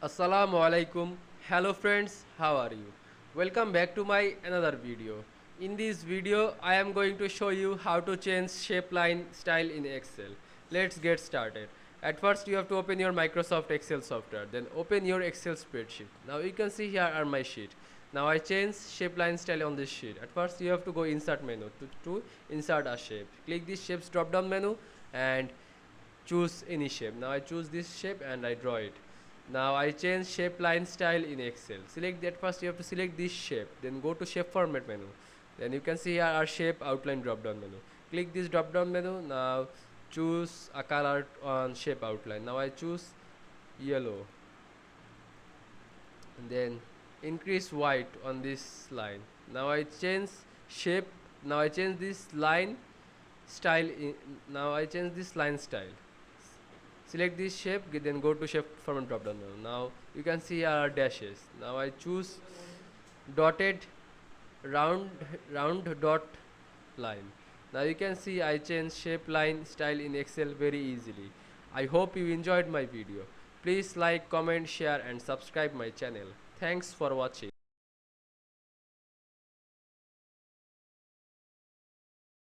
Assalamu Walaikum. Hello friends, how are you? Welcome back to my another video. In this video, I am going to show you how to change shape line style in Excel. Let's get started. At first, you have to open your Microsoft Excel software. Then open your Excel spreadsheet. Now you can see here are my sheet. Now I change shape line style on this sheet. At first, you have to go insert menu to insert a shape. Click this shapes drop down menu and choose any shape. Now I choose this shape and I draw it. Now I change shape line style in Excel. Select that. First you have to select this shape, then go to shape format menu. Then you can see here our shape outline drop down menu. Click this drop down menu. Now choose a color on shape outline. Now I choose yellow, and then increase white on this line. Now I change shape. Now I change this line style now I change this line style. Select this shape, then go to shape format drop down menu. Now you can see our dashes. Now I choose dotted round dot line. Now you can see I change shape line style in Excel very easily. I hope you enjoyed my video. Please like, comment, share and subscribe my channel. Thanks for watching.